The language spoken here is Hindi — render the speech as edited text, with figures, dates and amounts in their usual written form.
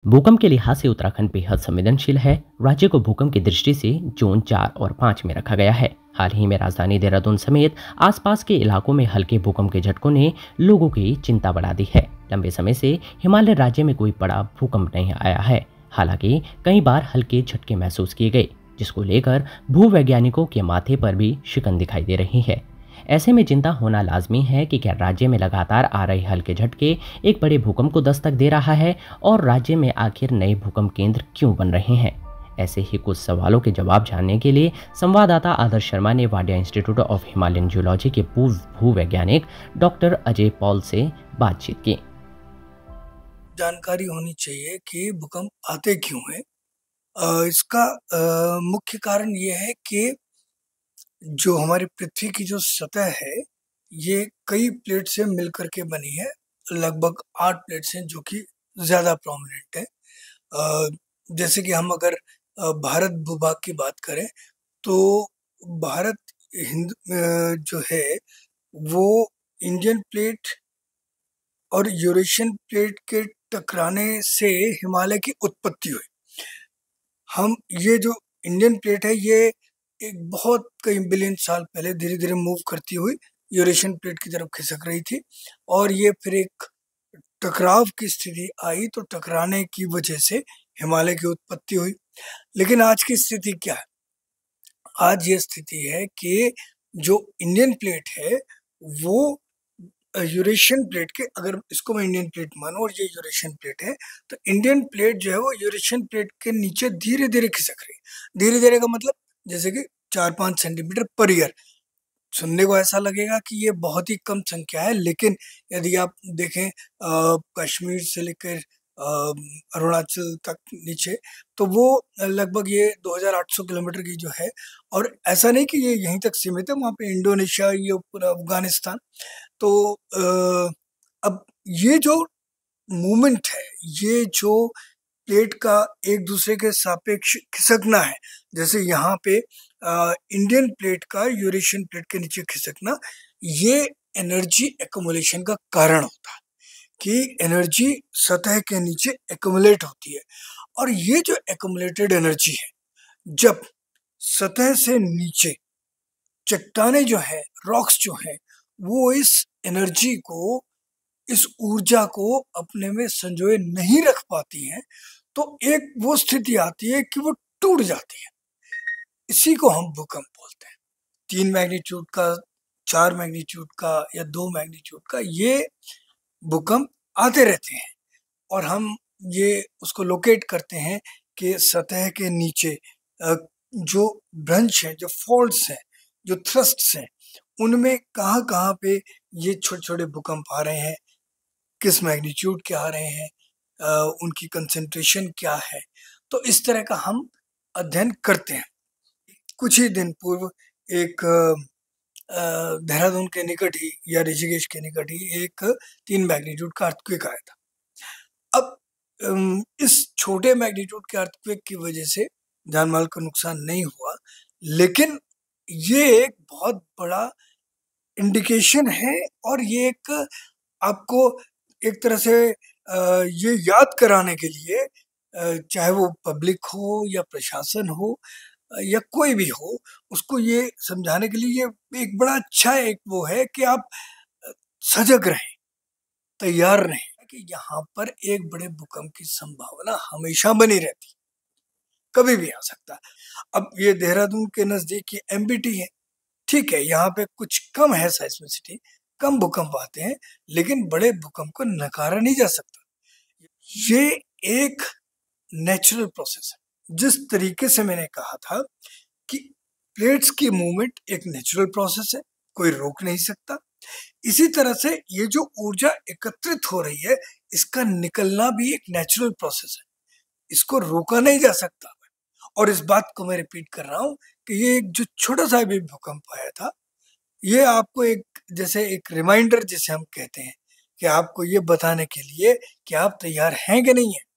भूकंप के लिहाज से उत्तराखंड बेहद संवेदनशील है। राज्य को भूकंप की दृष्टि से जोन 4 और 5 में रखा गया है। हाल ही में राजधानी देहरादून समेत आसपास के इलाकों में हल्के भूकंप के झटकों ने लोगों की चिंता बढ़ा दी है। लंबे समय से हिमालय राज्य में कोई बड़ा भूकंप नहीं आया है। हालांकि कई बार हल्के झटके महसूस किए गए, जिसको लेकर भूवैज्ञानिकों के माथे पर भी शिकन दिखाई दे रही है। ऐसे में चिंता होना लाजमी है कि क्या राज्य में लगातार आ रहे हल्के झटके एक बड़े भूकंप को दस्तक दे रहा है, और राज्य में आखिर नए भूकंप केंद्र क्यों बन रहे हैं। ऐसे ही कुछ सवालों के जवाब जानने के लिए संवाददाता आदर्श शर्मा ने Wadia institute of Himalayan geology के पूर्व भूवैज्ञानिक डॉक्टर अजय पॉल से बातचीत की। जानकारी होनी चाहिए कि भूकंप आते क्यों हैं। इसका मुख्य कारण ये है कि जो हमारी पृथ्वी की जो सतह है, ये कई प्लेट से मिल करके बनी है। लगभग 8 प्लेट्स हैं जो कि ज़्यादा प्रोमिनेंट है। जैसे कि हम अगर भारत भूभाग की बात करें तो भारत हिंद जो है वो इंडियन प्लेट और यूरेशियन प्लेट के टकराने से हिमालय की उत्पत्ति हुई। हम ये जो इंडियन प्लेट है ये एक बहुत कई बिलियन साल पहले धीरे धीरे मूव करती हुई यूरेशियन प्लेट की तरफ खिसक रही थी, और ये फिर एक टकराव की स्थिति आई तो टकराने की वजह से हिमालय की उत्पत्ति हुई। लेकिन आज की स्थिति क्या है? आज ये स्थिति है कि जो इंडियन प्लेट है वो यूरेशियन प्लेट के, अगर इसको मैं इंडियन प्लेट मानूं और ये यूरेशियन प्लेट है, तो इंडियन प्लेट जो है वो यूरेशियन प्लेट के नीचे धीरे धीरे खिसक रही है। धीरे धीरे का मतलब जैसे कि 4-5 सेंटीमीटर पर ईयर। सुनने को ऐसा लगेगा कि ये बहुत ही कम संख्या है, लेकिन यदि आप देखें कश्मीर से लेकर अरुणाचल तक नीचे, तो वो लगभग ये 2800 किलोमीटर की जो है। और ऐसा नहीं कि ये यहीं तक सीमित है, वहाँ पे इंडोनेशिया, ये पूरा अफगानिस्तान। तो अब ये जो मूवमेंट है, ये जो प्लेट का एक दूसरे के सापेक्ष खिसकना है, जैसे यहाँ पे इंडियन प्लेट का यूरेशियन प्लेट के नीचे खिसकना, ये एनर्जी एक्युमुलेशन का कारण होता है कि एनर्जी सतह के नीचे एक्युमुलेट होती है। और ये जो एक्युमुलेटेड एनर्जी है, जब सतह से नीचे चट्टाने जो है, रॉक्स जो है, वो इस एनर्जी को, इस ऊर्जा को अपने में संजोए नहीं रख पाती हैं, तो एक वो स्थिति आती है कि वो टूट जाती है। इसी को हम भूकंप बोलते हैं। 3 मैग्नीट्यूड का, 4 मैग्नीट्यूड का या 2 मैग्नीट्यूड का ये भूकंप आते रहते हैं, और हम ये उसको लोकेट करते हैं कि सतह के नीचे जो ब्रंच है, जो फॉल्ट्स हैं, जो थ्रस्ट्स हैं, उनमें कहाँ कहाँ पे ये छोटे छोटे भूकंप आ रहे हैं, किस मैग्नीट्यूड के आ रहे हैं, उनकी कंसंट्रेशन क्या है। तो इस तरह का हम अध्ययन करते हैं। कुछ ही दिन पूर्व एक देहरादून के निकट ही या ऋषिकेश के निकट ही एक 3 मैग्नीट्यूड का अर्थक्वेक आया था। अब इस छोटे मैग्नीट्यूड के अर्थक्वेक की वजह से जान माल का नुकसान नहीं हुआ, लेकिन ये एक बहुत बड़ा इंडिकेशन है, और ये एक आपको एक तरह से ये याद कराने के लिए, चाहे वो पब्लिक हो या प्रशासन हो या कोई भी हो, उसको ये समझाने के लिए ये एक बड़ा अच्छा एक वो है कि आप सजग रहें, तैयार रहें कि यहाँ पर एक बड़े भूकंप की संभावना हमेशा बनी रहती, कभी भी आ सकता है। अब ये देहरादून के नजदीक ये एमबीटी है, ठीक है, यहाँ पे कुछ कम है साइस्मिसिटी, कम भूकंप आते हैं, लेकिन बड़े भूकंप को नकारा नहीं जा सकता। ये एक नेचुरल प्रोसेस है। जिस तरीके से मैंने कहा था कि प्लेट्स की मूवमेंट एक नेचुरल प्रोसेस है, कोई रोक नहीं सकता, इसी तरह से ये जो ऊर्जा एकत्रित हो रही है, इसका निकलना भी एक नेचुरल प्रोसेस है, इसको रोका नहीं जा सकता। और इस बात को मैं रिपीट कर रहा हूँ कि ये एक जो छोटा सा भी भूकंप आया था, ये आपको एक जैसे एक रिमाइंडर जिसे हम कहते हैं, कि आपको ये बताने के लिए कि आप तैयार हैं कि नहीं है।